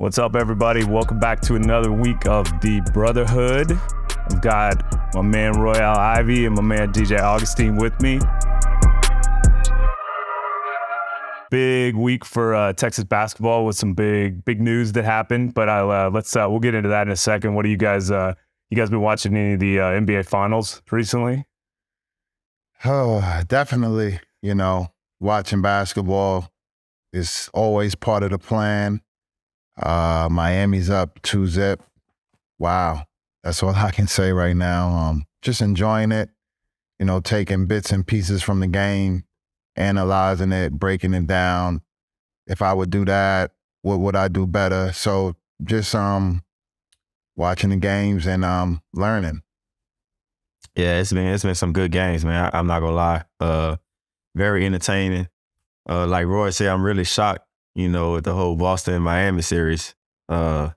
What's up, everybody? Welcome back to another week of the Brotherhood. I've got my man Royal Ivey and my man DJ Augustin with me. Big week for Texas basketball with some big news that happened. But we'll get into that in a second. What do you guys? You guys been watching any of the NBA Finals recently? Oh, definitely. Watching basketball is always part of the plan. Miami's up 2-0. Wow. That's all I can say right now. Just enjoying it, taking bits and pieces from the game, analyzing it, breaking it down. If I would do that, what would I do better? So just watching the games and learning. Yeah, it's been some good games, man. I'm not gonna lie. Very entertaining. Like Roy said, I'm really shocked, with the whole Boston-Miami series. I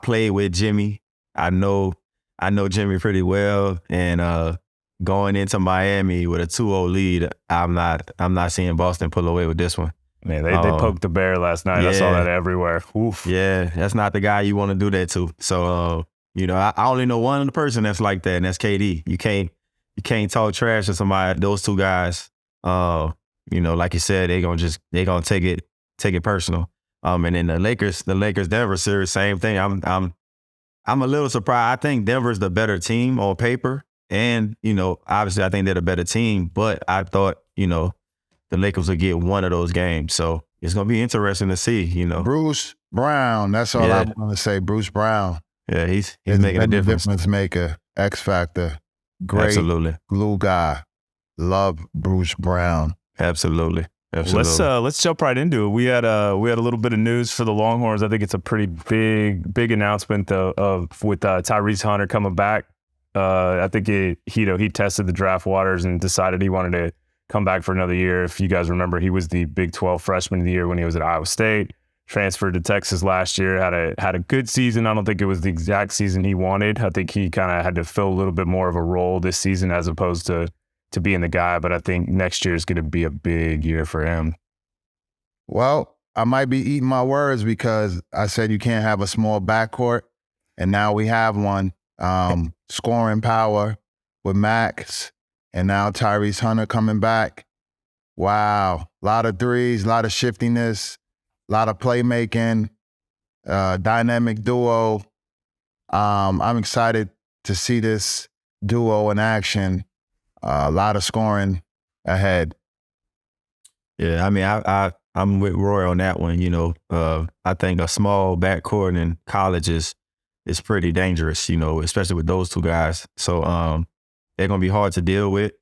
played with Jimmy. I know Jimmy pretty well, and going into Miami with a 2-0 lead, I'm not seeing Boston pull away with this one. Man, they poked the bear last night. Yeah. I saw that everywhere. Oof. Yeah, that's not the guy you want to do that to. So, I only know one person that's like that, and that's KD. You can't talk trash to somebody. Those two guys, like you said, they gonna take it personal. And then the Lakers Denver series, same thing. I'm a little surprised. I think Denver's the better team on paper, and obviously I think they're the better team. But I thought the Lakers would get one of those games, so it's gonna be interesting to see. Bruce Brown. That's all I want to say. Bruce Brown. Yeah, he's making a difference. Difference maker, X factor, great Absolutely. glue guy. Love Bruce Brown. Absolutely. Let's jump right into it. We had a little bit of news for the Longhorns. I think it's a pretty big announcement with Tyrese Hunter coming back. I think he tested the draft waters and decided he wanted to come back for another year. If you guys remember, he was the Big 12 Freshman of the Year when he was at Iowa State. Transferred to Texas last year. Had a good season. I don't think it was the exact season he wanted. I think he kind of had to fill a little bit more of a role this season as opposed to being the guy, but I think next year is going to be a big year for him. Well, I might be eating my words because I said you can't have a small backcourt, and now we have one. Scoring power with Max, and now Tyrese Hunter coming back. Wow. A lot of threes, a lot of shiftiness, a lot of playmaking, dynamic duo. I'm excited to see this duo in action. A lot of scoring ahead. Yeah, I mean, I'm with Roy on that one. I think a small backcourt in college is pretty dangerous. Especially with those two guys. So they're gonna be hard to deal with.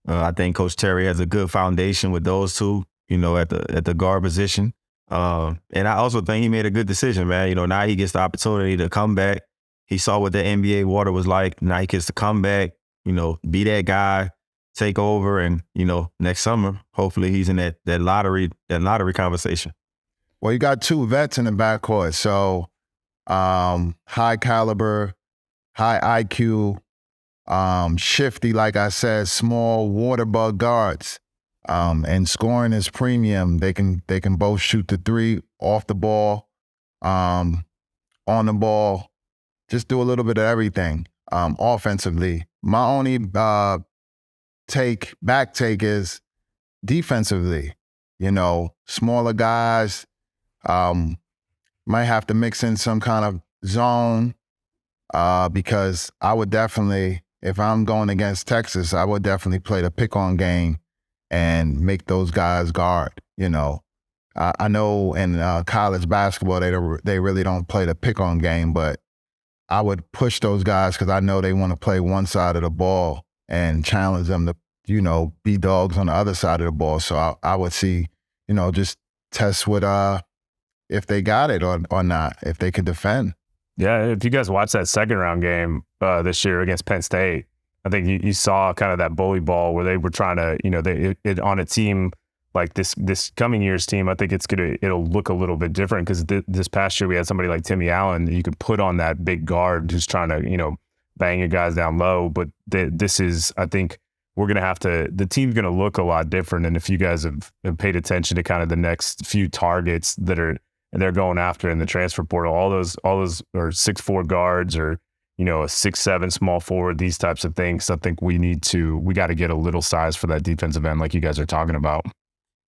I think Coach Terry has a good foundation with those two. At the guard position. And I also think he made a good decision, man. Now he gets the opportunity to come back. He saw what the NBA water was like. Now he gets to come back. Be that guy, take over, and next summer, hopefully he's in that lottery conversation. Well, you got two vets in the backcourt, so high caliber, high IQ, shifty, like I said, small water bug guards, and scoring is premium. They can both shoot the three off the ball, on the ball, just do a little bit of everything. Offensively. My only back take is defensively. Smaller guys might have to mix in some kind of zone because I would definitely, if I'm going against Texas, I would definitely play the pick-on game and make those guys guard. I know in college basketball they really don't play the pick-on game, but I would push those guys because I know they want to play one side of the ball and challenge them to, be dogs on the other side of the ball. So I would see, just test with if they got it or not, if they could defend. Yeah, if you guys watched that second round game this year against Penn State, I think you saw kind of that bully ball where they were trying to, on a team like this coming year's team, I think it'll look a little bit different because this past year we had somebody like Timmy Allen that you could put on that big guard who's trying to, bang your guys down low. But this is, I think, we're going to have to, the team's going to look a lot different. And if you guys have paid attention to kind of the next few targets that are and they're going after in the transfer portal. All those are 6'4" guards or, you know, a 6'7" small forward, these types of things. I think we got to get a little size for that defensive end like you guys are talking about.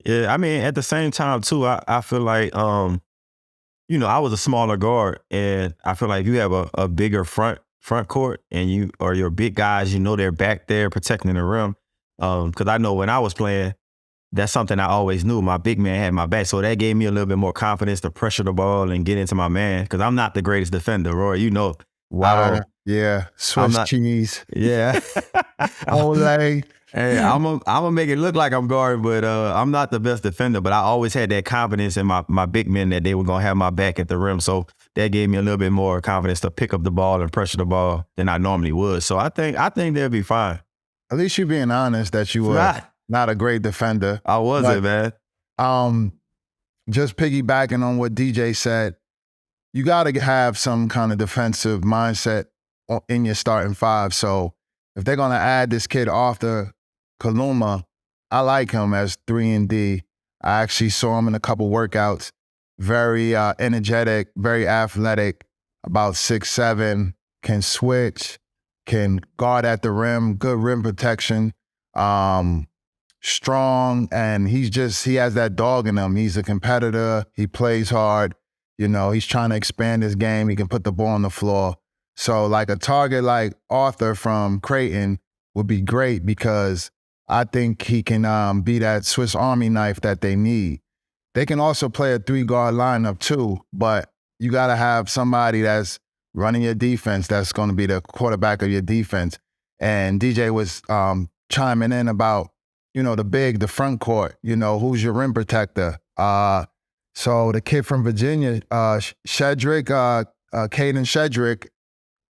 Yeah, I mean, at the same time, too, I feel like, you know, I was a smaller guard, and I feel like you have a bigger front court, and your big guys, you know, they're back there protecting the rim. Because I know when I was playing, that's something I always knew. My big man had my back, so that gave me a little bit more confidence to pressure the ball and get into my man. Because I'm not the greatest defender, Roy. You know. Wow. Yeah. Swiss cheese. Yeah. Olay. Hey, I'm gonna make it look like I'm guarding, but I'm not the best defender. But I always had that confidence in my big men that they were gonna have my back at the rim. So that gave me a little bit more confidence to pick up the ball and pressure the ball than I normally would. So I think they'll be fine. At least you being honest that you were not a great defender. I wasn't, man. Just piggybacking on what DJ said, you got to have some kind of defensive mindset in your starting five. So if they're going to add this kid Arthur Kaluma, I like him as 3-and-D. I actually saw him in a couple workouts. Very energetic, very athletic, about 6'7", can switch, can guard at the rim, good rim protection, strong, and he has that dog in him. He's a competitor. He plays hard. You know, he's trying to expand his game. He can put the ball on the floor. So like a target like Arthur from Creighton would be great because I think he can be that Swiss Army knife that they need. They can also play a 3-guard lineup too, but you got to have somebody that's running your defense, that's going to be the quarterback of your defense. And DJ was chiming in about, you know, the front court, you know, who's your rim protector? So the kid from Virginia, Caden Shedrick,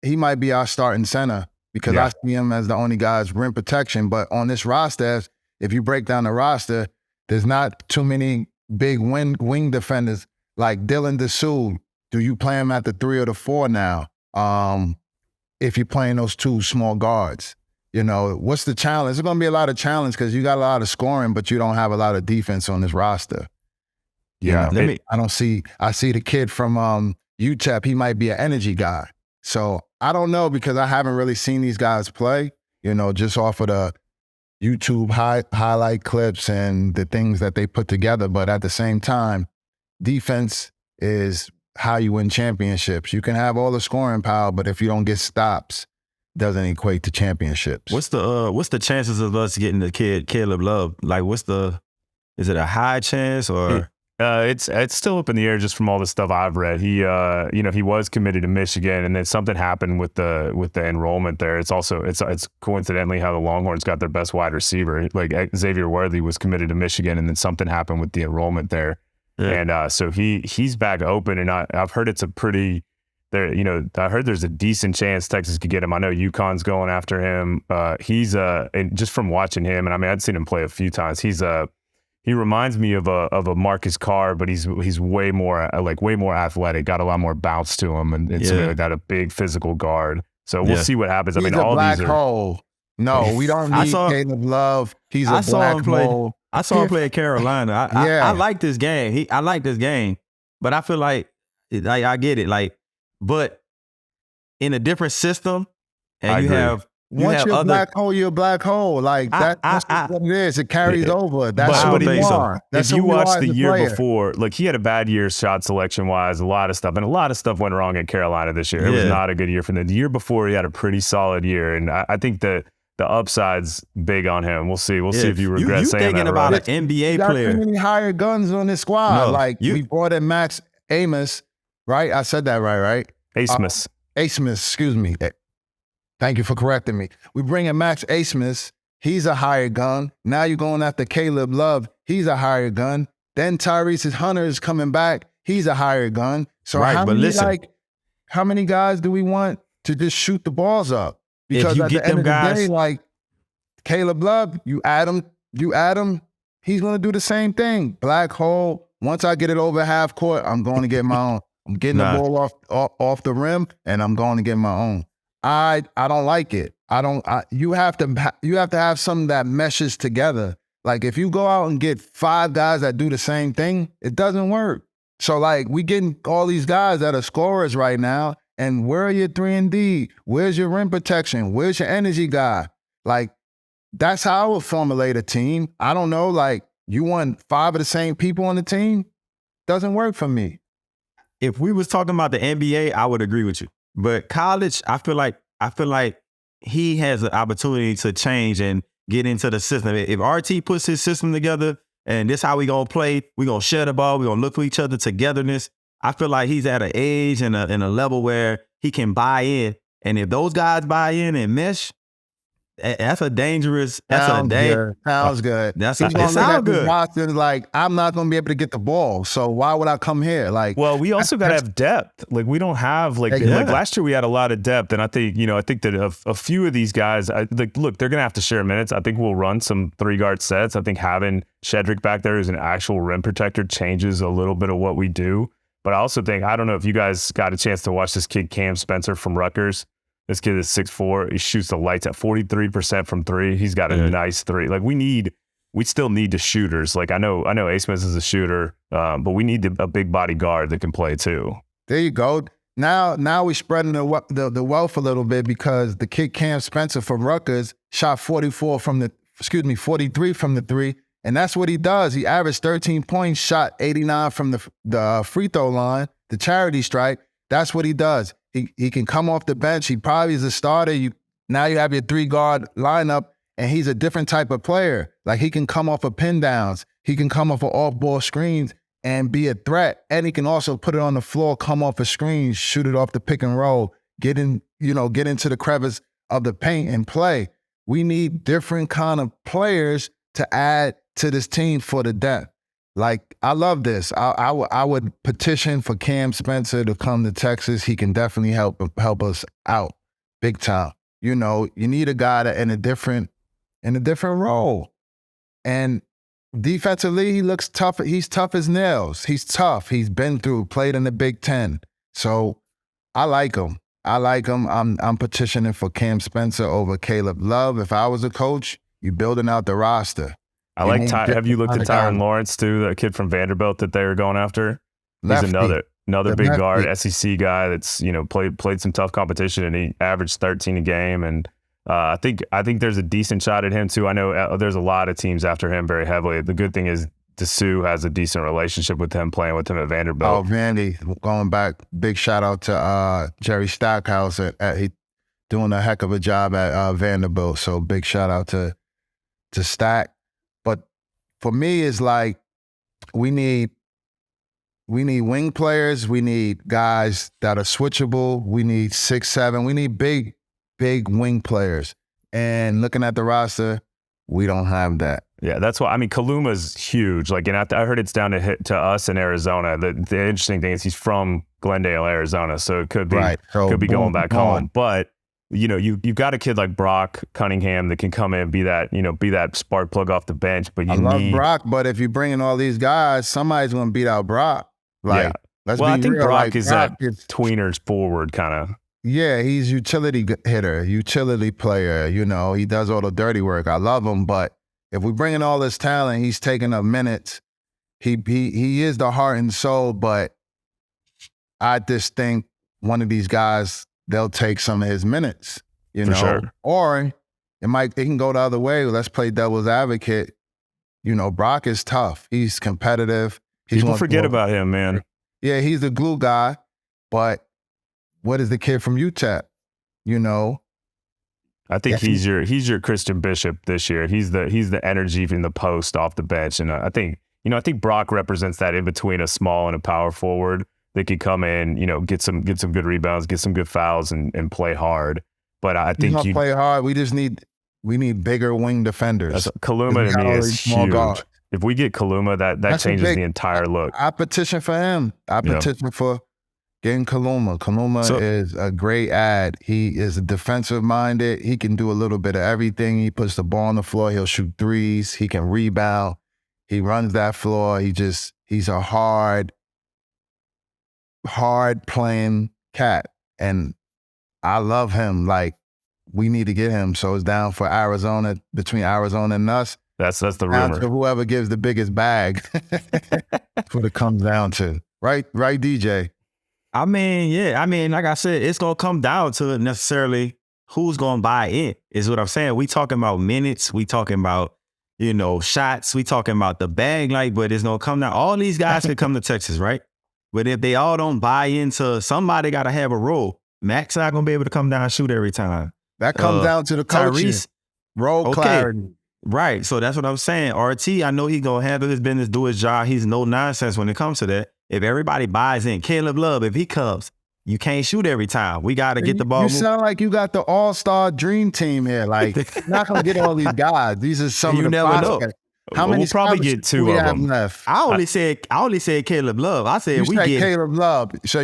he might be our starting center because I see him as the only guy's rim protection. But on this roster, if you break down the roster, there's not too many big wing defenders like Dillon Dessou. Do you play him at the 3 or the 4 now? If you're playing those 2 small guards, you know, what's the challenge? There's going to be a lot of challenge because you got a lot of scoring, but you don't have a lot of defense on this roster. Yeah, you know, I see the kid from UTEP. He might be an energy guy. So I don't know because I haven't really seen these guys play, you know, just off of the YouTube highlight clips and the things that they put together. But at the same time, defense is how you win championships. You can have all the scoring power, but if you don't get stops, doesn't equate to championships. What's the chances of us getting the kid Caleb Love? Like, is it a high chance or? It's still up in the air just from all the stuff I've read. He you know, he was committed to Michigan, and then something happened with the enrollment there. It's also it's coincidentally how the Longhorns got their best wide receiver. Like Xavier Worthy was committed to Michigan, and then something happened with the enrollment there. Yeah. And so he's back open, and I've heard it's a pretty there. You know, I heard there's a decent chance Texas could get him. I know UConn's going after him. He's and just from watching him, and I mean I'd seen him play a few times. He reminds me of a Marcus Carr, but he's way more athletic, got a lot more bounce to him, and something like that, a big physical guard. So we'll see what happens. He's all these are hole. No, we don't need Caleb Love. He's a black hole. I saw him play at Carolina. I like this game. I like this game, but I feel like I get it. Like, but in a different system, and once you're a black hole, you're a black hole. Like that's what it is. It carries over. That's what you are. If you watched the year before, like he had a bad year shot selection wise, a lot of stuff, and a lot of stuff went wrong at Carolina this year. It was not a good year for them. The year before, he had a pretty solid year, and I think the upside's big on him. We'll see. We'll see if you regret saying that. You thinking about an NBA player? Too many hired guns on this squad. No, we brought in Max Amos, right? I said that right? Asmus. Excuse me. Thank you for correcting me. We bring in Max Asmus. He's a hired gun. Now you're going after Caleb Love. He's a hired gun. Then Tyrese Hunter is coming back. He's a hired gun. So how many guys do we want to just shoot the balls up? Because at the end of the day, like Caleb Love, you add him, he's going to do the same thing. Black hole. Once I get it over half court, I'm going to get my own. I'm getting the ball off the rim, and I'm going to get my own. I don't like it. You have to have something that meshes together. Like if you go out and get 5 guys that do the same thing, it doesn't work. So, like, we getting all these guys that are scorers right now, and where are your 3-and-D? Where's your rim protection? Where's your energy guy? Like, that's how I would formulate a team. I don't know, like, you want 5 of the same people on the team? Doesn't work for me. If we was talking about the NBA, I would agree with you. But college, I feel like he has an opportunity to change and get into the system. If RT puts his system together and this how we gonna play, we gonna share the ball, we gonna look for each other, togetherness. I feel like he's at an age and a level where he can buy in. And if those guys buy in and mesh, that's a dangerous. Sounds good. Sounds good. It sounds good. Roster, like, I'm not going to be able to get the ball, so why would I come here? Like, well, we also got to have depth. Like, we don't have like last year we had a lot of depth, and I think that a few of these guys, look, they're going to have to share minutes. I think we'll run some 3-guard sets. I think having Shedrick back there as an actual rim protector changes a little bit of what we do. But I also think, I don't know if you guys got a chance to watch this kid Cam Spencer from Rutgers. This kid is 6'4". He shoots the lights at 43% from 3. He's got a nice 3. Like, we still need the shooters. Like, I know A-Smith is a shooter, but we need a big body guard that can play too. There you go. Now we're spreading the wealth a little bit, because the kid Cam Spencer from Rutgers shot 43 from the 3, and that's what he does. He averaged 13 points, shot 89 from the free throw line, the charity stripe. That's what he does. He can come off the bench. He probably is a starter. Now you have your 3-guard lineup, and he's a different type of player. Like, he can come off of pin downs. He can come off of off-ball screens and be a threat. And he can also put it on the floor, come off a screen, shoot it off the pick and roll, get into the crevice of the paint and play. We need different kind of players to add to this team for the depth. Like, I love this. I would petition for Cam Spencer to come to Texas. He can definitely help us out big time. You need a guy that in a different role. And defensively, he looks tough. He's tough as nails. He's tough. He's played in the Big Ten. So I like him. I'm petitioning for Cam Spencer over Caleb Love. If I was a coach, you're building out the roster. I like have you looked at Tyron Lawrence too, the kid from Vanderbilt that they were going after? He's another big guard, SEC guy that's played some tough competition, and he averaged 13 a game. And I think there's a decent shot at him too. I know there's a lot of teams after him very heavily. The good thing is Dessou has a decent relationship with him, playing with him at Vanderbilt. Oh, Vandy, going back, big shout out to Jerry Stackhouse. He doing a heck of a job at Vanderbilt. So big shout out to Stack. But for me, it's like we need wing players. We need guys that are switchable. We need 6'7". We need big wing players. And looking at the roster, we don't have that. Yeah, that's why. I mean, Kaluma's huge. Like, and I heard it's down to us in Arizona. The interesting thing is he's from Glendale, Arizona, so it could be going back home. But you've got a kid like Brock Cunningham that can come in and be that spark plug off the bench. But I love Brock, but if you bring in all these guys, somebody's going to beat out Brock. Like, yeah. I think Brock is that tweeners forward kind of. Yeah, he's utility hitter, utility player. He does all the dirty work. I love him, but if we bring in all this talent, he's taking up minutes. He is the heart and soul, but I just think one of these guys, they'll take some of his minutes, For sure. Or it can go the other way. Let's play devil's advocate. Brock is tough. He's competitive. People forget about him, man. Yeah, he's the glue guy, but what is the kid from UTEP? I think he's your Christian Bishop this year. He's the energy in the post off the bench, and I think Brock represents that in between a small and a power forward. They could come in, get some good rebounds, get some good fouls, and play hard. But I think you play hard. We need bigger wing defenders. Kaluma to me is huge. Guard. If we get Kaluma, that changes the entire look. I petition for him. I petition for getting Kaluma. Kaluma is a great ad. He is defensive minded. He can do a little bit of everything. He puts the ball on the floor. He'll shoot threes. He can rebound. He runs that floor. He's a hard playing cat. And I love him. Like, we need to get him. So it's down for Arizona, between Arizona and us. That's the rumor. To whoever gives the biggest bag. That's what it comes down to. Right, DJ. I mean, yeah. I mean, like I said, it's gonna come down to necessarily who's gonna buy in. Is what I'm saying. We talking about minutes. We talking about shots. We talking about the bag. But it's gonna come down. All these guys could come to Texas, right? But if they all don't buy into, somebody got to have a role. Max not gonna be able to come down and shoot every time. That comes down to the coaching. Tyrese, role clarity. Right. So that's what I'm saying. RT, I know he gonna handle his business, do his job. He's no nonsense when it comes to that. If everybody buys in, Caleb Love, if he comes, you can't shoot every time. We got to get the ball. You sound like you got the all-star dream team here. Like, you're not going to get all these guys. These are some of the prospects. How many we'll probably get two of them left? I only said Caleb Love. I said Caleb Love. So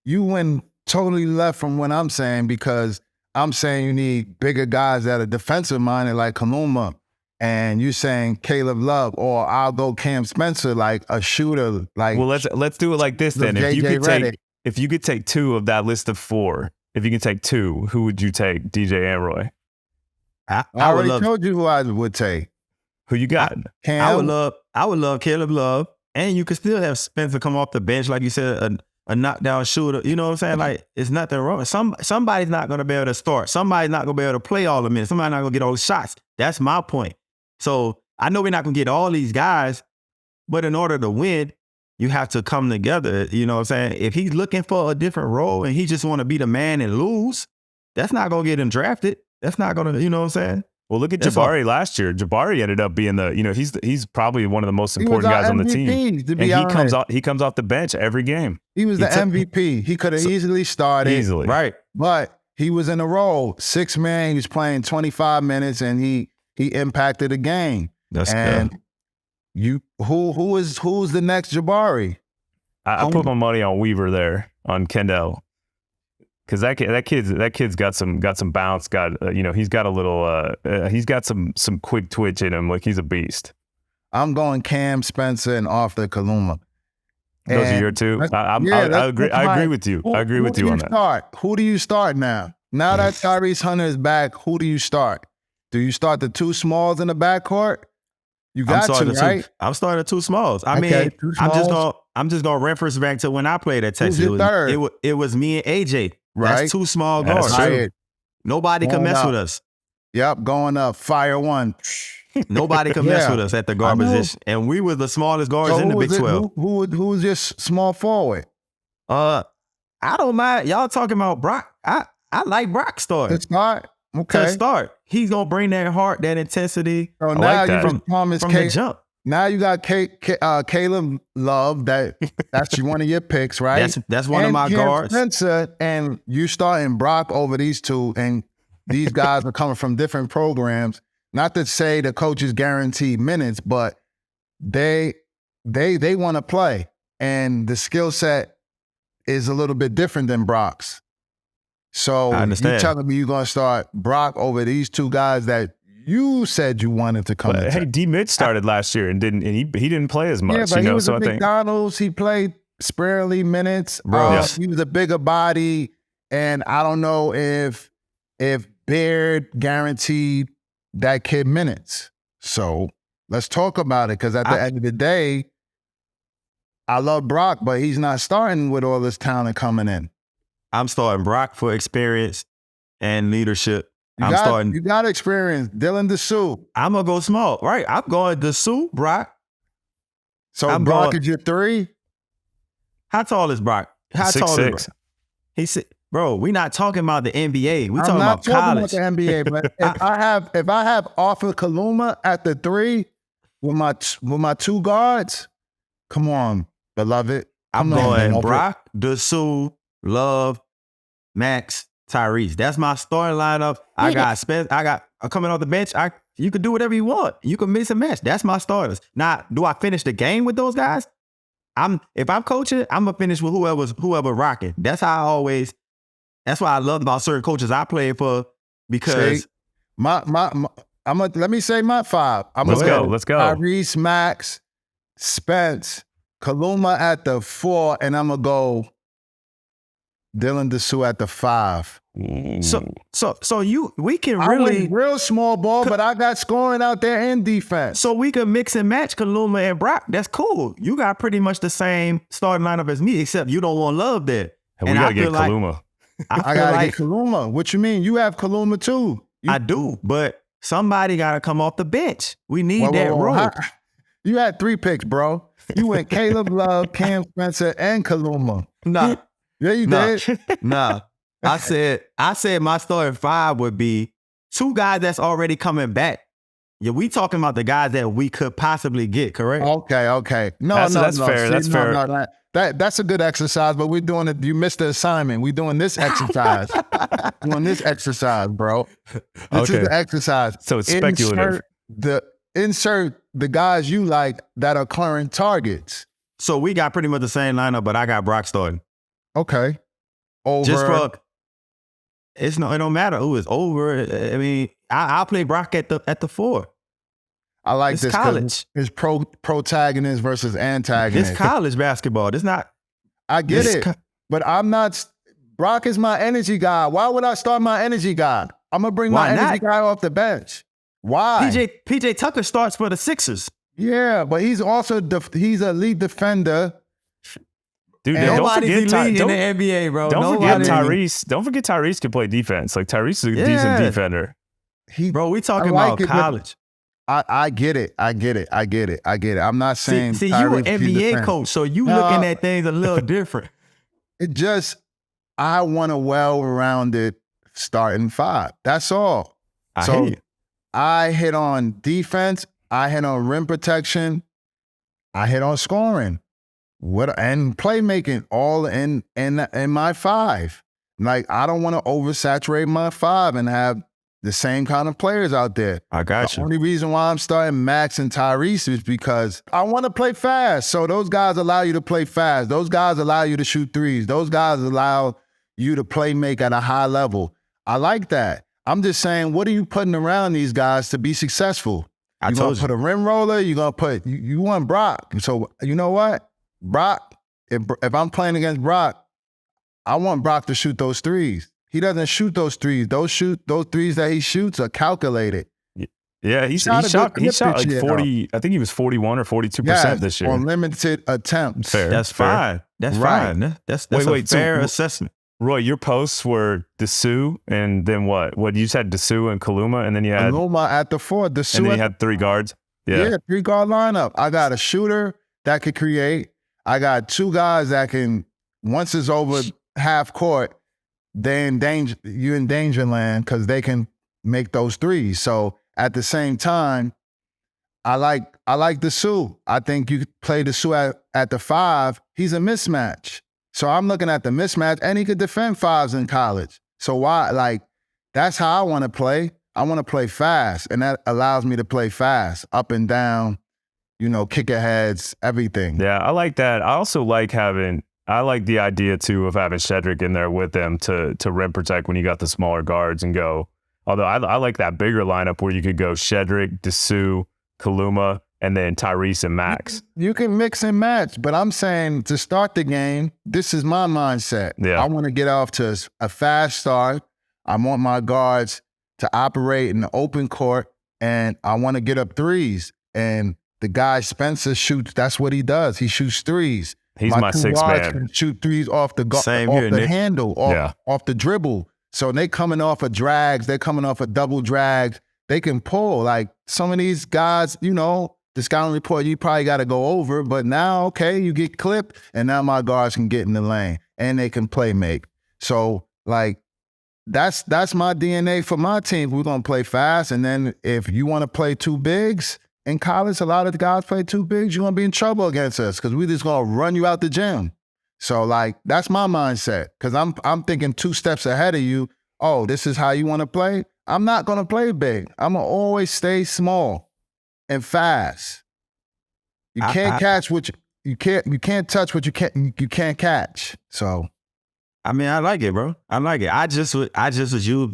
you went totally left from what I'm saying, because I'm saying you need bigger guys that are defensive minded like Kaluma. And you saying Caleb Love, or I'll go Cam Spencer, like a shooter. Like, well, let's do it like this then. If you could take two of that list of four, if you can take two, who would you take, DJ and Roy? I already told you who I would take. Who you got? I would love Caleb Love, and you could still have Spencer come off the bench, like you said, a knockdown shooter. You know what I'm saying? Like, it's nothing wrong. Somebody's not going to be able to start. Somebody's not going to be able to play all the minutes. Somebody's not going to get all the shots. That's my point. So I know we're not going to get all these guys, but in order to win, you have to come together. You know what I'm saying? If he's looking for a different role and he just want to be the man and lose, that's not going to get him drafted. That's not going to, you know what I'm saying? Well, look at Jabari last year. Jabari ended up being he's probably one of the most important guys on the team. He comes off the bench every game. He was the MVP. He could have easily started. Easily. Right. But he was in a role. 6-man, he was playing 25 minutes and he impacted the game. That's good. Who's the next Jabari? I put my money on Weaver there, on Kendall, because that kid's got some bounce. He's got a little he's got some quick twitch in him. Like, he's a beast. I'm going Cam Spencer and Arthur Kaluma. Those are your two. I agree with you. I agree with you on that. Who do you start now? Now that Tyrese Hunter is back, who do you start? Do you start the two smalls in the backcourt? You got to, right? I'm starting the two smalls. I'm just gonna reference back to when I played at Texas. Who's your third? It was me and AJ. Right. That's two small guards. Right. Nobody can mess with us. Yep, going up. Fire one. Nobody can mess with us at the guard position. And we were the smallest guards in the Big 12. Who was your small forward? I don't mind. Y'all talking about Brock. I like Brock starting. To start? Okay. To start. He's going to bring that heart, that intensity. So now you from the jump. Now you got Caleb Love. That's one of your picks, right? That's one of my guards. Spencer, and you starting Brock over these two, and these guys are coming from different programs. Not to say the coaches guarantee minutes, but they want to play, and the skill set is a little bit different than Brock's. So you're telling me you're going to start Brock over these two guys that you said you wanted to come. But, hey, D. Mitch started last year and he didn't play as much. Yeah, but he was at McDonald's. He played sparingly minutes. He was a bigger body, and I don't know if Beard guaranteed that kid minutes. So let's talk about it, because at the end of the day, I love Brock, but he's not starting with all this talent coming in. I'm starting Brock for experience and leadership. You got experience. Dillon Dessou. I'm going to go small. Right. I'm going Dessou, Brock. So Brock is your three? How tall is Brock? How tall is Brock? He's bro, we're not talking about the NBA. We're talking about college. I'm not talking about the NBA, but if I have Arthur Kaluma at the three with my two guards, come on, beloved. I'm going Brock, Dessou, Love, Max, Tyrese. That's my starting lineup. I got Spence. I'm coming off the bench. You can do whatever you want. You can mix and match. That's my starters. Now, do I finish the game with those guys? If I'm coaching, I'm gonna finish with whoever rocking. That's why I love about certain coaches I play for, because let me say my five. Let's go. Tyrese, Max, Spence, Kaluma at the 4, and I'm gonna go Dillon Dessou at the 5. We can I really went real small ball, but I got scoring out there and defense. So we could mix and match Kaluma and Brock. That's cool. You got pretty much the same starting lineup as me, except you don't want Love there. And we got to get Kaluma. I got to get Kaluma. What you mean? You have Kaluma too. I do, but somebody got to come off the bench. We need that role. You had 3 picks, bro. You went Caleb Love, Cam Spencer, and Kaluma. Nah. Yeah, you did. Nah. I said my starting 5 would be 2 guys that's already coming back. Yeah, we talking about the guys that we could possibly get, correct? Okay. No, that's fair. That's fair. No, that's a good exercise, but we're doing it. You missed the assignment. We're doing this exercise. Doing this exercise, bro. This is the exercise. So it's speculative. Insert the guys you like that are current targets. So we got pretty much the same lineup, but I got Brock starting. Okay. Over. Just for it don't matter who is over. I mean, I'll play Brock at the 4. I like it's this college. It's protagonist versus antagonist. It's college basketball. It's not. I get it, but I'm not. Brock is my energy guy. Why would I start my energy guy? I'm gonna bring my energy guy off the bench. Why? PJ Tucker starts for the Sixers. Yeah, but he's also he's a lead defender. Dude, don't forget in the NBA, bro. Don't forget Tyrese. Don't forget Tyrese can play defense. Like Tyrese is a decent defender. Bro, we talking about college. I get it. I'm not saying see you an NBA coach, so you looking at things a little different. It just I want a well-rounded starting 5. That's all. I hit on defense. I hit on rim protection. I hit on scoring. And playmaking all in my 5. Like, I don't want to oversaturate my 5 and have the same kind of players out there. I got you. The only reason why I'm starting Max and Tyrese is because I want to play fast. So those guys allow you to play fast. Those guys allow you to shoot threes. Those guys allow you to play make at a high level. I like that. I'm just saying, what are you putting around these guys to be successful? You're going to put a rim roller. You're going to put, you want Brock. So you know what? Brock, if I'm playing against Brock, I want Brock to shoot those threes. He doesn't shoot those threes. Those threes that he shoots are calculated. Yeah, he shot like 40. I think he was 41 or 42% this year on limited attempts. Fair. That's fine. That's fine. That's a fair assessment. Roy, your posts were Dessou and then what? What you said, Dessou and Kaluma, and then you had Kaluma at the 4. Dessou, and then you had 3 guards. Yeah, 3-guard lineup. I got a shooter that could create. I got 2 guys that can. Once it's over half court, you're in danger land because they can make those threes. So at the same time, I like Dessou. I think you could play Dessou at the 5. He's a mismatch. So I'm looking at the mismatch, and he could defend 5s in college. So why? Like, that's how I want to play. I want to play fast, and that allows me to play fast, up and down, kick aheads, everything. Yeah, I like that. I also like I like the idea, too, of having Shedrick in there with them to rim protect when you got the smaller guards and go. Although I like that bigger lineup where you could go Shedrick, Dessou, Kaluma, and then Tyrese and Max. You can mix and match, but I'm saying to start the game, this is my mindset. Yeah. I want to get off to a fast start. I want my guards to operate in the open court, and I want to get up threes. And the guy Spencer shoots, that's what he does. He shoots threes. He's my 6th man. Can shoot threes off the handle, off the dribble. So they coming off of drags. They're coming off of double drags. They can pull. Like some of these guys, the scouting report, you probably got to go over. But now, okay, you get clipped, and now my guards can get in the lane, and they can play make. So, like, that's my DNA for my team. We're going to play fast. And then if you want to play 2 bigs, in college, a lot of the guys play 2 bigs, you're going to be in trouble against us because we're just going to run you out the gym. So, like, that's my mindset because I'm thinking 2 steps ahead of you. Oh, this is how you want to play? I'm not going to play big. I'm going to always stay small and fast. You can't catch what you can't touch what you can't catch. So, I mean, I like it, bro. I like it. I just would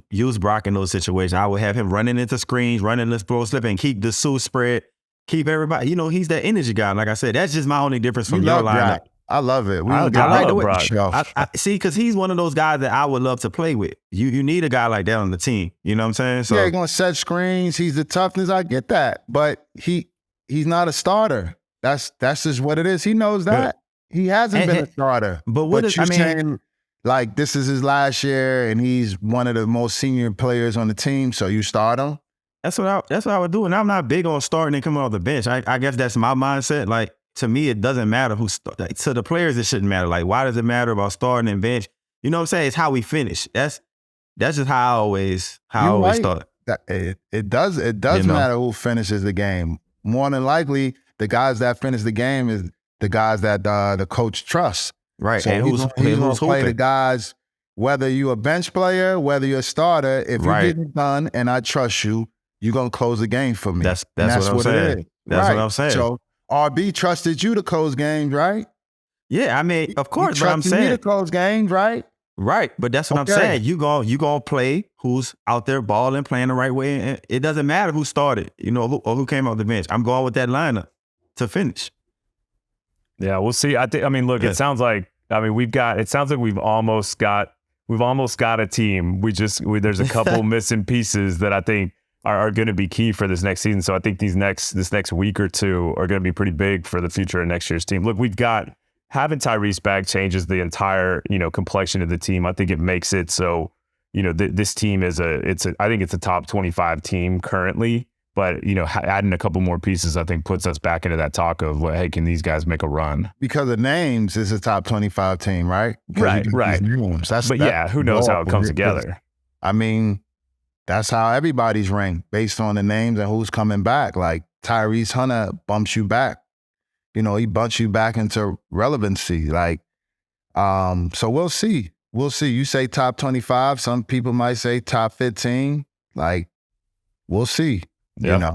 use Brock in those situations. I would have him running into screens, running the throw slip, and keep the Sue spread, keep everybody. He's that energy guy. Like I said, that's just my only difference from your lineup. I love it. We I don't get like the out way- of the show. I see, because he's one of those guys that I would love to play with. You need a guy like that on the team. You know what I'm saying? So Yeah, he's gonna set screens. He's the toughness. I get that, but he's not a starter. That's just what it is. He knows that. He hasn't been a starter. but what is- you're I mean- saying like this is his last year, and he's one of the most senior players on the team. So you start him. That's what I would do. And I'm not big on starting and coming off the bench. I guess that's my mindset. Like, to me, it doesn't matter like, to the players, it shouldn't matter. Like, why does it matter about starting and bench? You know what I'm saying? It's how we finish. That's just how I always start. It does matter who finishes the game. More than likely, the guys that finish the game is the guys that the coach trusts. Right. So and he's going to play the hooping? guys, whether you're a bench player, whether you're a starter, if Right. you get it done and I trust you, you're going to close the game for me. That's And what I'm saying. it is. That's Right. what I'm saying. So RB trusted you to close games, right? Yeah, I mean, of course, He but I'm trusted me saying to close games, right? right. But that's what I'm Okay. saying. You gonna play who's out there balling, playing the right way, and it doesn't matter who started, or who came off the bench. I'm going with that lineup to finish. Yeah, we'll see. I mean, look, Yeah. it sounds like we've almost got a team. There's a couple missing pieces that I think are going to be key for this next season. So I think this next week or two are going to be pretty big for the future of next year's team. Look, having Tyrese back changes the entire, complexion of the team. I think it makes it so, this team I think it's a top 25 team currently. But, adding a couple more pieces, I think, puts us back into that talk of, well, hey, can these guys make a run? Because of names, it's a top 25 team, right? Because you Right. get these names. Who knows how it comes together? I mean, that's how everybody's ranked based on the names and who's coming back. Like Tyrese Hunter bumps you back. He bumps you back into relevancy. Like, so we'll see. We'll see. You say top 25. Some people might say top 15. Like, we'll see. Yeah.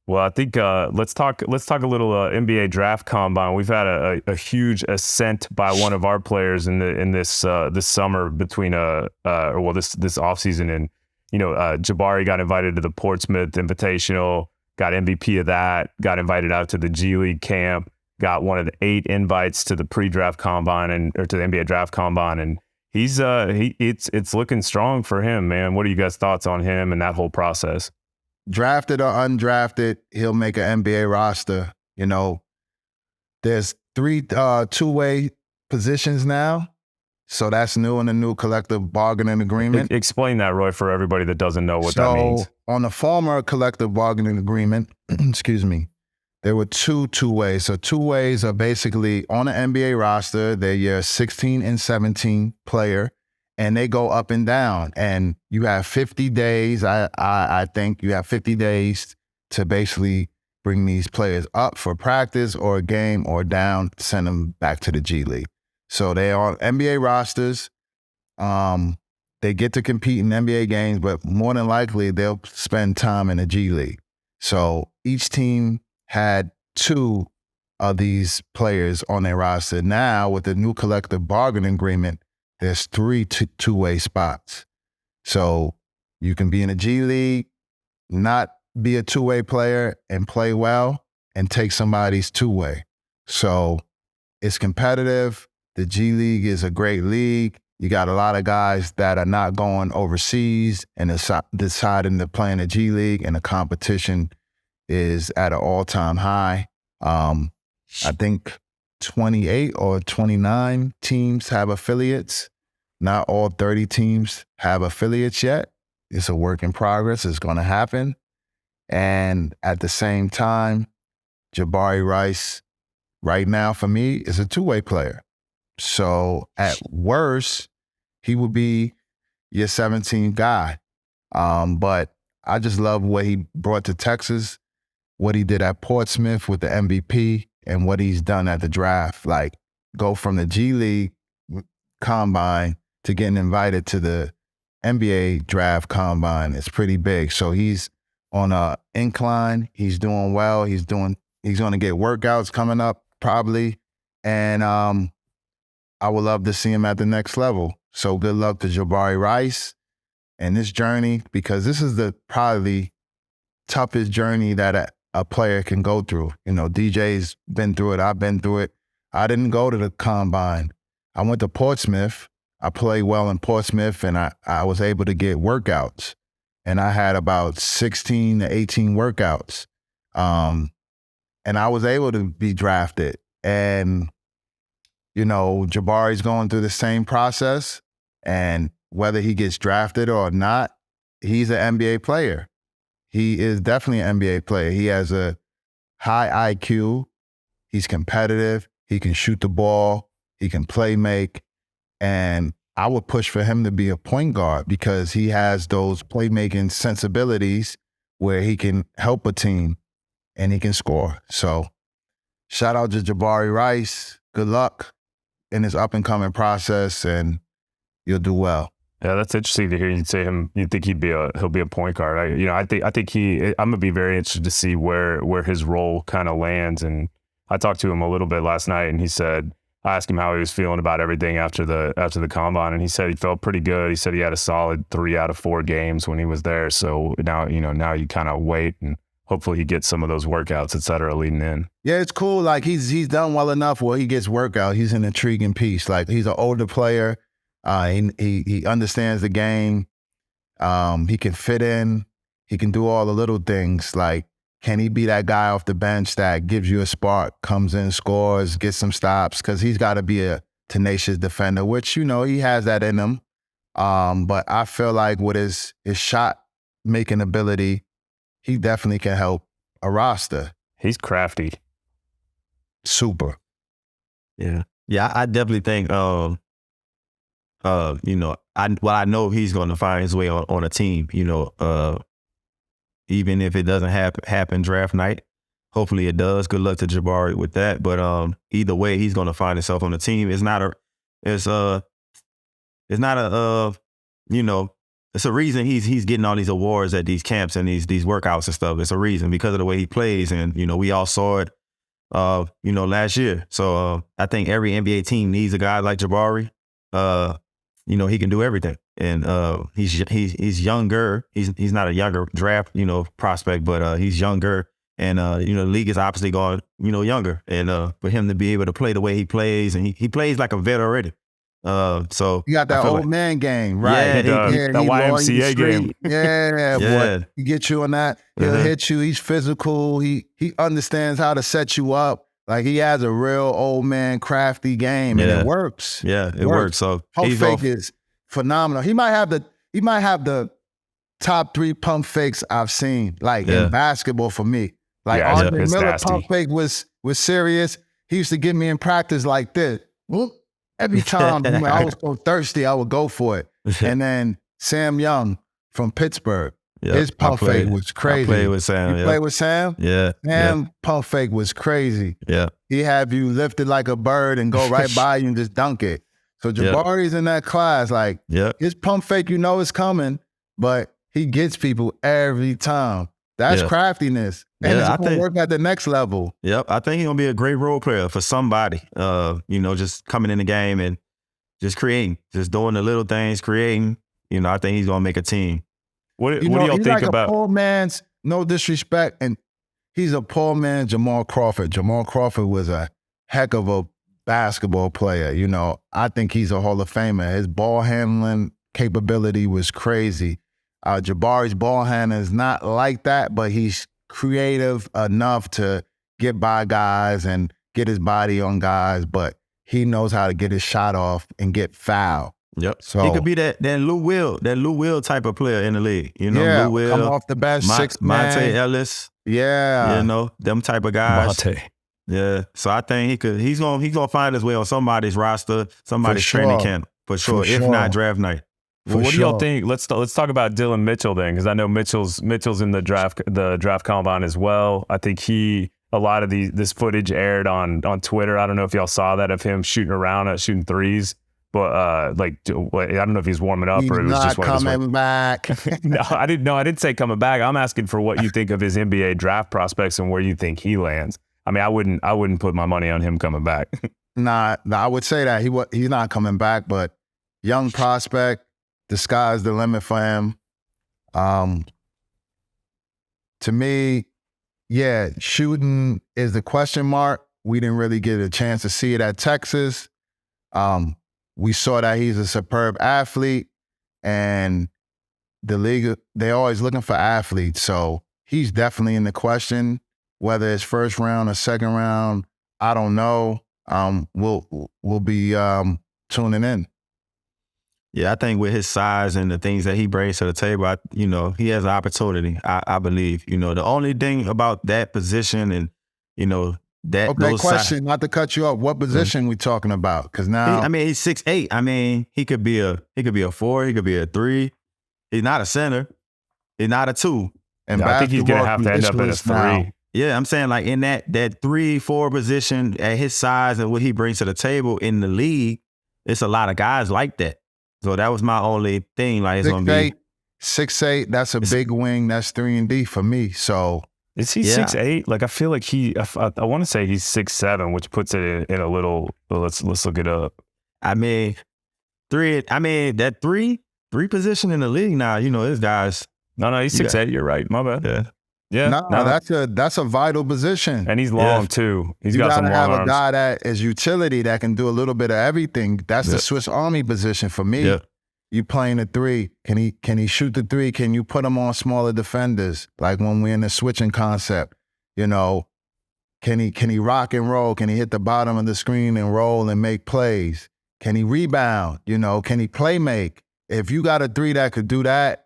Well, I think let's talk a little NBA draft combine. We've had a huge ascent by one of our players in this summer between this offseason, and Jabari got invited to the Portsmouth Invitational, got MVP of that, got invited out to the G League camp, got one of the 8 invites to the pre-draft combine or to the NBA draft combine, and it's looking strong for him, man. What are you guys' thoughts on him and that whole process? Drafted or undrafted, he'll make an NBA roster. There's 3 two-way positions now. So that's new in the new collective bargaining agreement. Explain that, Roy, for everybody that doesn't know what that means. On the former collective bargaining agreement, excuse me, there were 2 two-ways. So 2 ways are basically on an NBA roster, they're your 16 and 17 player, and they go up and down. And you have 50 days, I think you have 50 days to basically bring these players up for practice or a game, or down, send them back to the G League. So they are on NBA rosters. They get to compete in NBA games, but more than likely they'll spend time in the G League. So each team had 2 of these players on their roster. Now, with the new collective bargaining agreement, there's 3 two-way spots. So you can be in a G League, not be a two-way player and play well, and take somebody's two-way. So it's competitive. The G League is a great league. You got a lot of guys that are not going overseas and deciding to play in the G League, and the competition is at an all-time high. I think 28 or 29 teams have affiliates. Not all 30 teams have affiliates yet. It's a work in progress. It's going to happen. And at the same time, Jabari Rice, right now for me, is a two-way player. So at worst, he would be your 17th guy. But I just love what he brought to Texas, what he did at Portsmouth with the MVP, and what he's done at the draft. Like, go from the G League combine to getting invited to the NBA draft combine. It's pretty big. So he's on a incline. He's doing well. He's going to get workouts coming up probably. And I would love to see him at the next level. So good luck to Jabari Rice and this journey, because this is probably toughest journey that a player can go through. DJ's been through it. I've been through it. I didn't go to the combine. I went to Portsmouth. I played well in Portsmouth, and I was able to get workouts. And I had about 16 to 18 workouts. And I was able to be drafted. And, Jabari's going through the same process. And whether he gets drafted or not, he's an NBA player. He is definitely an NBA player. He has a high IQ. He's competitive. He can shoot the ball. He can play make. And I would push for him to be a point guard because he has those playmaking sensibilities where he can help a team and he can score. So shout out to Jabari Rice. Good luck in his up-and-coming process, and you'll do well. Yeah, that's interesting to hear you say him. You think he'll be a point guard. I think I'm gonna be very interested to see where his role kind of lands. And I talked to him a little bit last night, and he said, I asked him how he was feeling about everything after the combine, and he said he felt pretty good. He said he had a solid 3 out of 4 games when he was there. So now you kind of wait, and hopefully he gets some of those workouts, et cetera, leading in. Yeah, it's cool. Like he's done well enough where he gets workout. He's an intriguing piece. Like he's an older player. He understands the game. He can fit in. He can do all the little things. Like, can he be that guy off the bench that gives you a spark, comes in, scores, gets some stops? Because he's got to be a tenacious defender, which, he has that in him. But I feel like with his shot-making ability, he definitely can help a roster. He's crafty. Super. Yeah. Yeah, I definitely think, I know he's going to find his way on a team, even if it doesn't happen draft night. Hopefully it does. Good luck to Jabari with that. But either way, he's going to find himself on the team. It's a reason he's getting all these awards at these camps and these workouts and stuff. It's a reason because of the way he plays. And, we all saw it, last year. So I think every NBA team needs a guy like Jabari. He can do everything. And he's younger. He's not a younger draft, prospect, but he's younger. And, the league is obviously going, younger. And for him to be able to play the way he plays, and he plays like a vet already. So you got that old man game, right? Yeah, the YMCA game. Yeah, yeah. Boy, he gets you on that. He'll hit you. He's physical. He understands how to set you up. Like he has a real old man crafty game, and it works. Yeah, it works. So pump fake is phenomenal. He might have the top 3 pump fakes I've seen, like in basketball for me. Like Andre Miller nasty. Pump fake was serious. He used to get me in practice like this. Whoop. Every time when I was so thirsty, I would go for it. And then Sam Young from Pittsburgh, his pump fake was crazy. I played with Sam. You played with Sam? Yeah. Sam pump fake was crazy. Yeah. He have you lifted like a bird and go right by you and just dunk it. So Jabari's in that class. Like his pump fake, is coming, but he gets people every time. That's craftiness. And it's going to work at the next level. Yep. I think he's going to be a great role player for somebody, just coming in the game and just creating, just doing the little things, creating. I think he's going to make a team. What do y'all think about? A poor man's, no disrespect, and he's a poor man's Jamal Crawford. Jamal Crawford was a heck of a basketball player. I think he's a Hall of Famer. His ball handling capability was crazy. Jabari's ball handling is not like that, but he's creative enough to get by guys and get his body on guys, but he knows how to get his shot off and get fouled. Yep. So he could be that Lou Will type of player in the league. Lou Will, come off the bench, 6 man. Monte Ellis. Yeah. Them type of guys. Monte. Yeah. So I think he's gonna find his way on somebody's roster, somebody's training camp for sure. If not draft night. Well, what do y'all think? Let's talk about Dillon Mitchell then, because I know Mitchell's in the draft combine as well. I think a lot of this footage aired on Twitter. I don't know if y'all saw that of him shooting around, shooting threes. But I don't know if he's warming up or it was just one of those. Coming back. No, I didn't say coming back. I'm asking for what you think of his NBA draft prospects and where you think he lands. I mean, I wouldn't put my money on him coming back. Nah, I would say that he's not coming back, but young prospect. The sky's the limit for him. To me, shooting is the question mark, we didn't really get a chance to see it at Texas. We saw that he's a superb athlete, and the league, they're always looking for athletes. So he's definitely in the question. Whether it's first round or second round, I don't know. We'll be tuning in. Yeah, I think with his size and the things that he brings to the table, he has an opportunity, I believe. The only thing about that position and, that Okay, question, not to cut you off. What position we talking about? Because now, he's 6'8". He could be a 4, he could be a 3. He's not a center. He's not a 2. And I think he's gonna have to end up at a 3. Now. Yeah, I'm saying like in that 3-4 position at his size and what he brings to the table in the league, it's a lot of guys like that. So that was my only thing. Like it's gonna be 6'8". That's a big wing. That's 3-D for me. So is he 6'8"? Like I feel like I want to say he's 6'7", which puts it in a little. Let's look it up. That three position in the league now. This guy's no, he's 6'8". You're right. My bad. Yeah. Yeah, no, that's a vital position, and he's long too. He's got some long arms. You gotta have arms. a guy that is utility that can do a little bit of everything. That's the Swiss Army position for me. Yeah. You playing the 3? Can he shoot the 3? Can you put him on smaller defenders? Like when we're in the switching concept, can he rock and roll? Can he hit the bottom of the screen and roll and make plays? Can he rebound? Can he play make? If you got a 3 that could do that,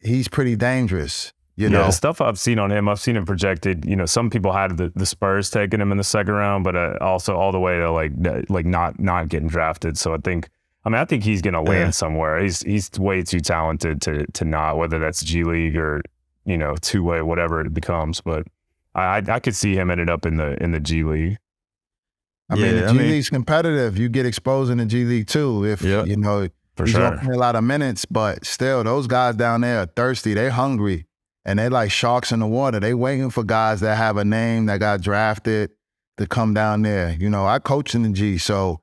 he's pretty dangerous. The stuff I've seen on him, I've seen him projected. Some people had the Spurs taking him in the second round, but also all the way to like not getting drafted. So I think he's gonna land somewhere. He's way too talented to not, whether that's G League or two-way, whatever it becomes. But I could see him ended up in the G League. The G League's competitive. You get exposed in the G League too. If For he's sure. gonna play a lot of minutes, but still, those guys down there are thirsty. They hungry, and they like sharks in the water. They waiting for guys that have a name that got drafted to come down there. I coach in the G, so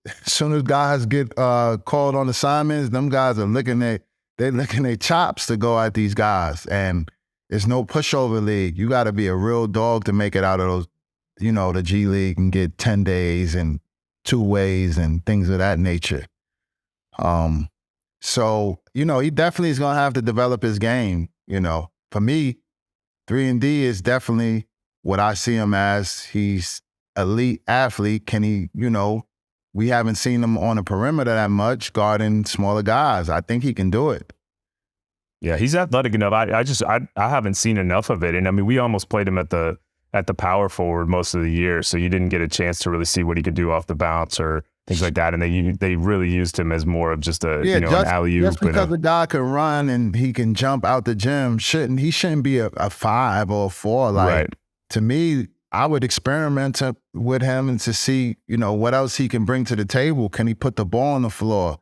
as soon as guys get called on assignments, them guys are licking their chops to go at these guys, and it's no pushover league. You got to be a real dog to make it out of those. The G League and get 10 days and 2 ways and things of that nature. So, he definitely is going to have to develop his game. For me, 3-D is definitely what I see him as. He's elite athlete. Can he, we haven't seen him on the perimeter that much guarding smaller guys. I think he can do it. Yeah, he's athletic enough. I haven't seen enough of it. And we almost played him at the power forward most of the year. So you didn't get a chance to really see what he could do off the bounce or things like that, and they really used him as more of just an alley-oop. Just because the guy can run and he can jump out the gym, he shouldn't be a 5 or a 4. Like to me, I would experiment with him and to see what else he can bring to the table. Can he put the ball on the floor?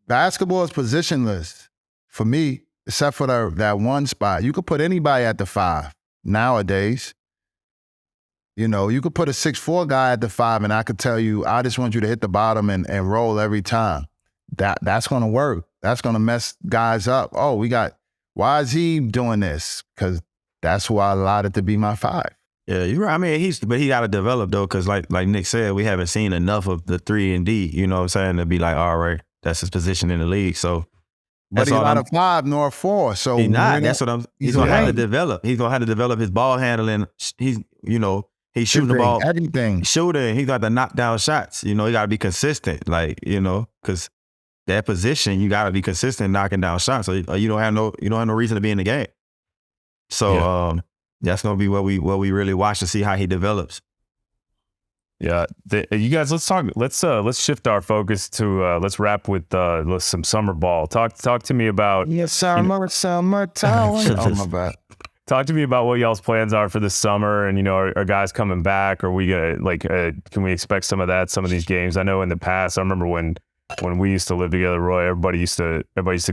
Basketball is positionless for me, except for that one spot. You could put anybody at the 5 nowadays. You could put a 6'4" guy at the 5, and I could tell you, I just want you to hit the bottom and roll every time. That's going to work. That's going to mess guys up. Oh, why is he doing this? Because that's who I allotted to be my 5. Yeah, you're right. But he got to develop though, because like Nick said, we haven't seen enough of the 3-D. You know what I'm saying? To be like, all right, that's his position in the league. So. But he's not a 5 nor a 4. So he's not. That's what he's going to have to develop. He's going to have to develop his ball handling. He's shooting the ball. Everything. Shooting. He got to knock down shots. He got to be consistent. Because that position, you got to be consistent knocking down shots. So you don't have no reason to be in the game. So that's going to be what we really watch to see how he develops. Yeah, you guys, let's talk. Let's shift our focus to let's wrap with some summer ball. Talk to me about summertime. Oh my bad. Talk to me about what y'all's plans are for this summer, and are guys coming back? Are we gonna can we expect some of that? Some of these games. I know in the past, I remember when we used to live together, Roy. Everybody used to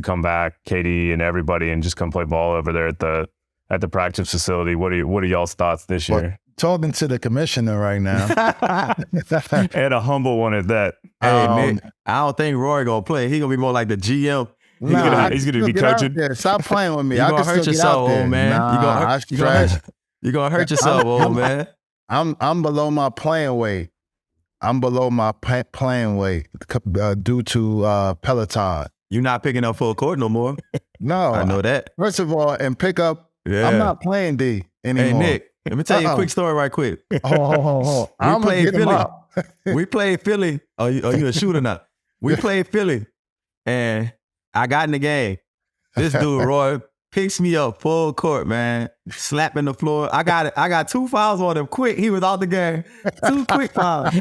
come back, KD and everybody, and just come play ball over there at the practice facility. What are y'all's thoughts this year? Talking to the commissioner right now. And a humble one at that. Hey, Nick, I don't think Roy going to play. He's going to be more like the GM. He's gonna be coaching. Stop playing with me. You're going to hurt yourself, old man. Nah, You're going to hurt yourself, old man. I'm below my playing weight. I'm below my playing weight due to Peloton. You're not picking up full court no more. No. I know that. First of all, and pick up, I'm not playing D anymore. Hey, Nick, let me tell you a quick story right quick. Oh. I'm going to get him up. We played Philly. Are you a shooter now? We played Philly, and I got in the game. This dude, Roy, picks me up full court, man, slapping the floor. I got 2 fouls on him quick. He was out the game. 2 quick fouls.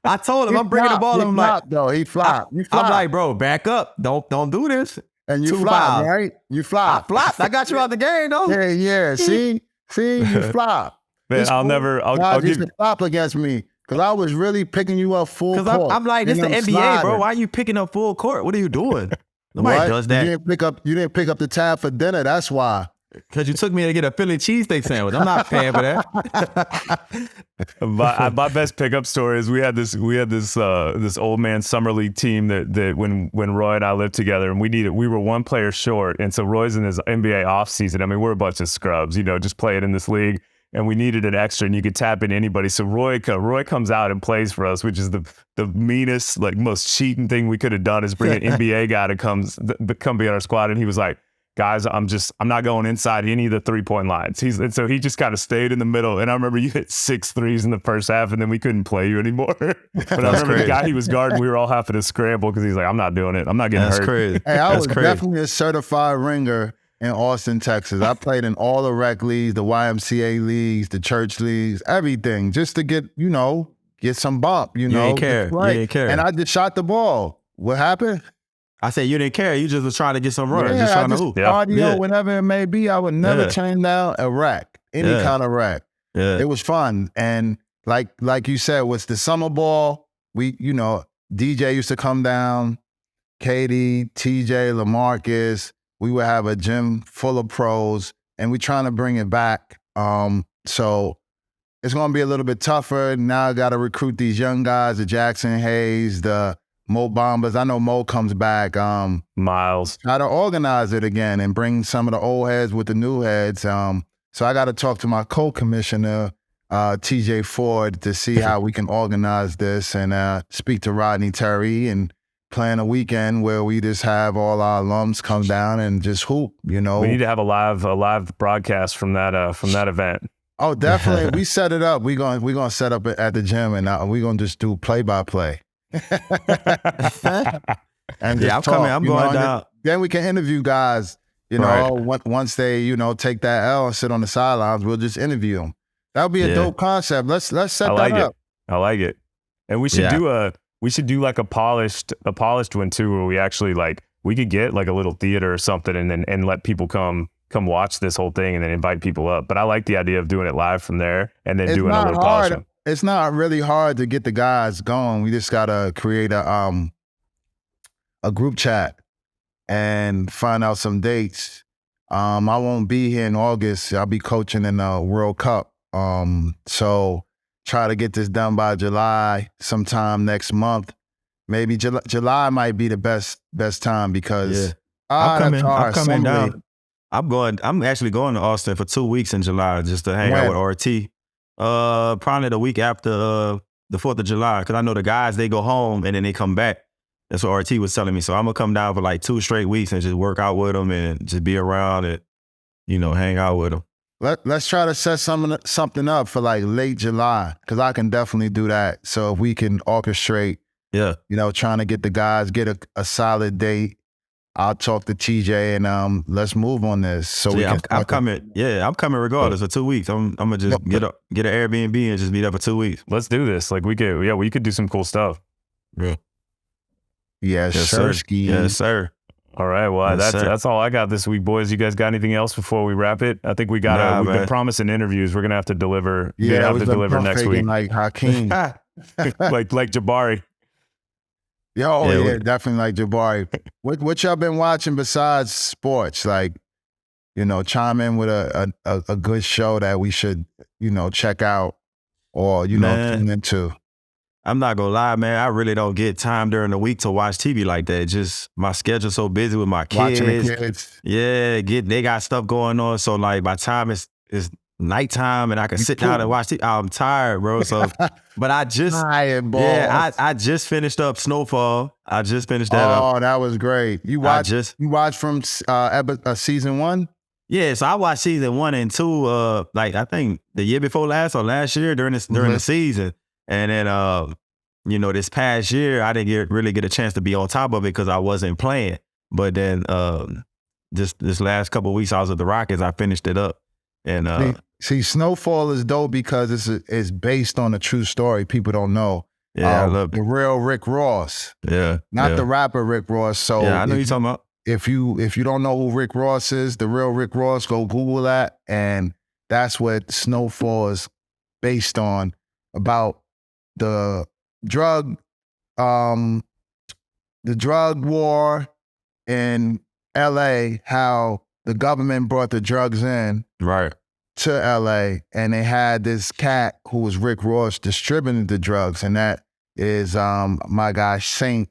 I told him, I'm bringing the ball. I'm like, he flopped. I'm like, bro, back up. Don't do this. And you flopped, right? You flopped. I flopped. I got you out the game, though. Yeah. See, you flopped. Man, I'll give you flop against me. Because I was really picking you up full court. Because I'm like, this the NBA, sliding. bro. Why are you picking up full court? What are you doing? Nobody does that. You didn't pick up the tab for dinner. That's why. Because you took me to get a Philly cheesesteak sandwich. I'm not paying for that. My best pickup story is we had this old man summer league team that when Roy and I lived together, and we were 1 player short, and so Roy's in his NBA offseason. I mean, we're a bunch of scrubs, just playing in this league. And we needed an extra, and you could tap in anybody. So Roy comes out and plays for us, which is the meanest, like most cheating thing we could have done is bring an NBA guy to come be on our squad. And he was like, guys, I'm not going inside any of the 3-point lines. And so he just kind of stayed in the middle. And I remember you hit 6 threes in the first half, and then we couldn't play you anymore. But I remember the guy he was guarding, we were all having to scramble because he's like, I'm not doing it. I'm not getting hurt. Crazy. Hey, I was definitely a certified ringer in Austin, Texas. I played in all the rec leagues, the YMCA leagues, the church leagues, everything, just to get some bump, You didn't care. Right. You didn't care. And I just shot the ball. What happened? I said you didn't care. You just was trying to get some runs. Yeah, just trying to hoop. Cardio, whenever it may be. I would never turn down a rack, any kind of rack. Yeah. It was fun. And like you said, was the summer ball. We, DJ used to come down, Katie, TJ, LaMarcus. We would have a gym full of pros, and we're trying to bring it back. So it's going to be a little bit tougher. Now I got to recruit these young guys, the Jackson Hayes, the Mo Bombers. I know Mo comes back. Miles. Try to organize it again and bring some of the old heads with the new heads. So I got to talk to my co-commissioner, TJ Ford, to see how we can organize this and speak to Rodney Terry and plan a weekend where we just have all our alums come down and just hoop, We need to have a live broadcast from that event. Oh, definitely. We set it up. We're gonna set up at the gym, and we're gonna just do play-by-play. And I'm coming. I'm going down. Then we can interview guys, once they, take that L and sit on the sidelines, we'll just interview them. That would be a dope concept. Let's set that up. I like it. And we should do like a polished one too, where we actually we could get like a little theater or something and let people come watch this whole thing and then invite people up. But I like the idea of doing it live from there and then doing a little polished one. It's not really hard to get the guys going. We just gotta create a group chat and find out some dates. I won't be here in August. I'll be coaching in the World Cup. So try to get this done by July, sometime next month. Maybe July might be the best time because I'm coming down. I'm actually going to Austin for 2 weeks in July just to hang out with RT. Probably the week after the 4th of July, because I know the guys, they go home and then they come back. That's what RT was telling me. So I'm gonna come down for like 2 straight weeks and just work out with them and just be around and hang out with them. Let's try to set something up for like late July, because I can definitely do that. So if we can orchestrate, trying to get the guys, get a solid date, I'll talk to TJ and let's move on this. So I'm coming. Yeah, I'm coming regardless for 2 weeks. I'm gonna just get an Airbnb and just be there for 2 weeks. Let's do this. Like we could do some cool stuff. Yeah. Yes, sir. Yes, sir. All right. Well, that's all I got this week, boys. You guys got anything else before we wrap it? I think we've been promising interviews. We're gonna have to deliver. Yeah, have to deliver next week. Like Hakeem, like Jabari. Yeah, definitely like Jabari. What y'all been watching besides sports? Like, chime in with a good show that we should, check out or tune into. I'm not gonna lie, man. I really don't get time during the week to watch TV like that. Just my schedule's so busy with my kids. Watching the kids. Yeah, they got stuff going on. So like my time is nighttime and I can sit down and watch TV. I'm tired, bro. So, but I just, I just finished up Snowfall. I just finished that up. Oh, that was great. You watched from season 1? Yeah, so I watched season 1 and 2, like I think the year before last or last year during the season. And then, you know, this past year, I didn't really get a chance to be on top of it because I wasn't playing. But then this last couple of weeks I was at the Rockets, I finished it up. And see, Snowfall is dope because it's based on a true story. People don't know. Yeah, I love it. The real Rick Ross. Yeah. Not the rapper Rick Ross. So yeah, I know you're talking about. If you don't know who Rick Ross is, the real Rick Ross, go Google that. And that's what Snowfall is based on, about the drug war in LA, how the government brought the drugs in to LA, and they had this cat who was Rick Ross distributing the drugs, and that is my guy Saint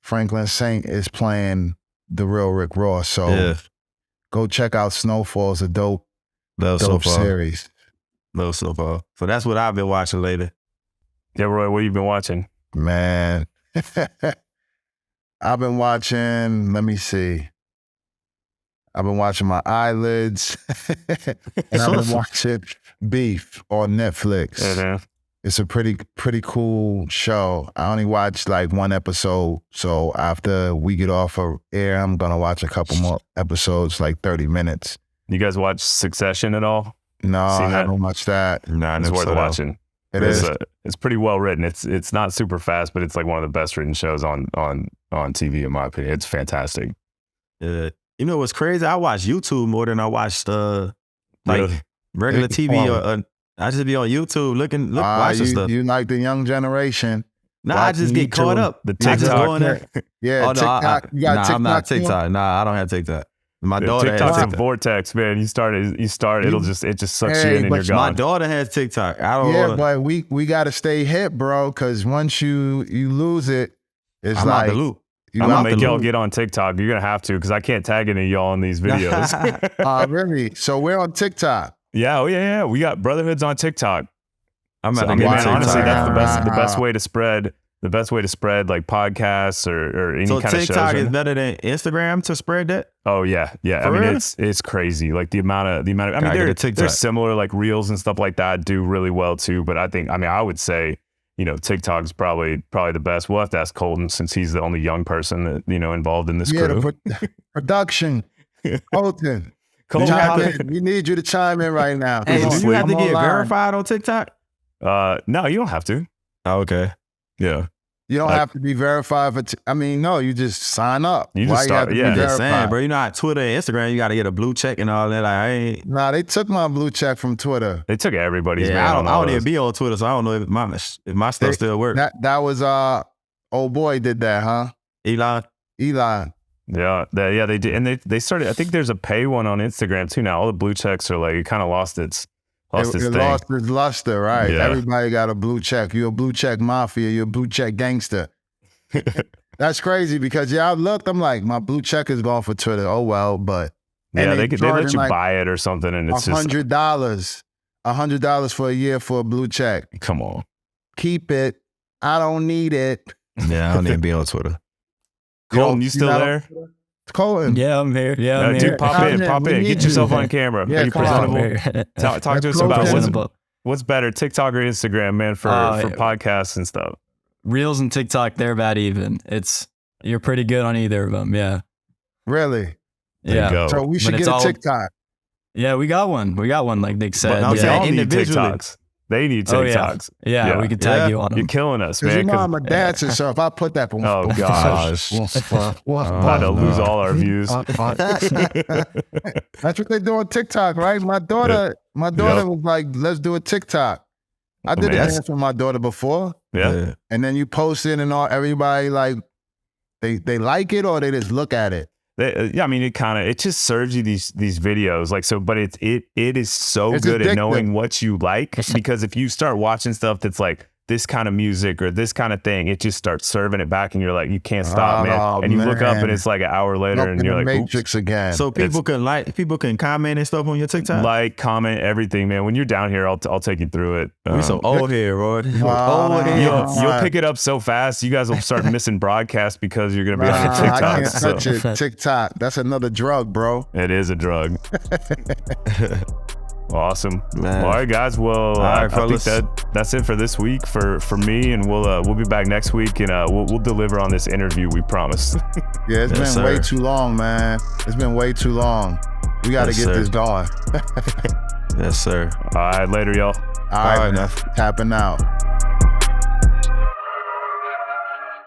Franklin Saint is playing the real Rick Ross. So go check out Snowfall. It's a dope series. Love Snowfall. So that's what I've been watching lately. Yeah, Roy, what you been watching? Man, I've been watching, let me see. I've been watching My Eyelids. And I've been watching Beef on Netflix. Mm-hmm. It's a pretty cool show. I only watched like 1 episode. So after we get off of air, I'm going to watch a couple more episodes, like 30 minutes. You guys watch Succession at all? No, I haven't watched that. No, it's worth watching. It's pretty well written. It's not super fast, but it's like one of the best written shows on TV, in my opinion. It's fantastic. You know what's crazy? I watch YouTube more than I watched regular TV. I just be on YouTube watching stuff. You like the young generation. I just get caught up. The TikTok. Yeah, TikTok. You got TikTok? I'm not TikTok. Nah, I don't have TikTok. My daughter has TikTok's TikTok. a vortex, man. You start, it just sucks you in and you're gone. My daughter has TikTok. I don't but we got to stay hip, bro, because once you lose it, it's I'm like... out the loop. I'm going to make y'all get on TikTok. You're going to have to, because I can't tag any of y'all in these videos. Really? So we're on TikTok. Yeah, yeah. We got brotherhoods on TikTok. Honestly, that's the best way to spread. The best way to spread like podcasts or any kind of shows. So TikTok is better than Instagram to spread that? Oh yeah. I mean, it's crazy. Like the amount of. I mean, they're similar. Like Reels and stuff like that do really well too. But I would say, you know, TikTok's probably the best. We'll have to ask Colton, since he's the only young person that, you know, involved in this crew. The production, Colton. We need you to chime in right now. Hey, do you have to get verified on TikTok? No, you don't have to. Oh, okay. Yeah. You don't have to be verified for, no, you just sign up. You just start, I'm just saying, bro, you know, on Twitter and Instagram, you got to get a blue check and all that. Like, Nah, they took my blue check from Twitter. They took everybody's, man. I don't even be on Twitter, so I don't know if my stuff still works. That was, old boy did that, huh? Elon. Yeah, they did. And they started, I think there's a pay one on Instagram too now. All the blue checks are like, it kind of lost its thing. Lost its luster, right? Yeah. Everybody got a blue check. You're a blue check mafia. You're a blue check gangster. That's crazy because, I looked, I'm like, my blue check is gone for Twitter. Oh, well, but. Yeah, they let you buy it or something, and it's $100. $100 for a year for a blue check. Come on. Keep it. I don't need it. Yeah, I don't even be on Twitter. Colton, you still there? Colton. Yeah, I'm here. Yeah, I'm here. Dude, pop in. Get yourself on camera. Yeah, are you presentable? Talk to us about what's better, TikTok or Instagram, man, for podcasts and stuff. Reels and TikTok, they're about even. You're pretty good on either of them. Yeah. Really? There you go. So we should get a TikTok. Yeah, we got one. Like Nick said. They all need TikToks. They need TikToks. Yeah, we could tag you on them. You're killing us, man. You know I'm a dancer, so if I put that... Oh, gosh. About to lose all our views. That's what they do on TikTok, right? My daughter was like, let's do a TikTok. I did a dance with my daughter before. Yeah. And then you post it and everybody like, they like it or they just look at it. I mean, it just serves you these videos, like, so, but it is so good at knowing what you like, because if you start watching stuff that's this kind of music or this kind of thing, it just starts serving it back, and you're like, you can't stop, man. And you look up, and it's like an hour later, and you're like, Matrix again. So people can comment and stuff on your TikTok. Like, comment, everything, man. When you're down here, I'll take you through it. We so old here, Roy. You'll pick it up so fast. You guys will start missing broadcasts because you're gonna be on your TikTok. I can't touch it. TikTok. That's another drug, bro. It is a drug. Awesome. Man. All right, guys. Well, right, I think that's it for this week for me, and we'll be back next week, and we'll deliver on this interview we promised. Yeah, it's been way too long, man. It's been way too long. We got to get this going. Yes, sir. All right, later, y'all. All right, man. Tapping out.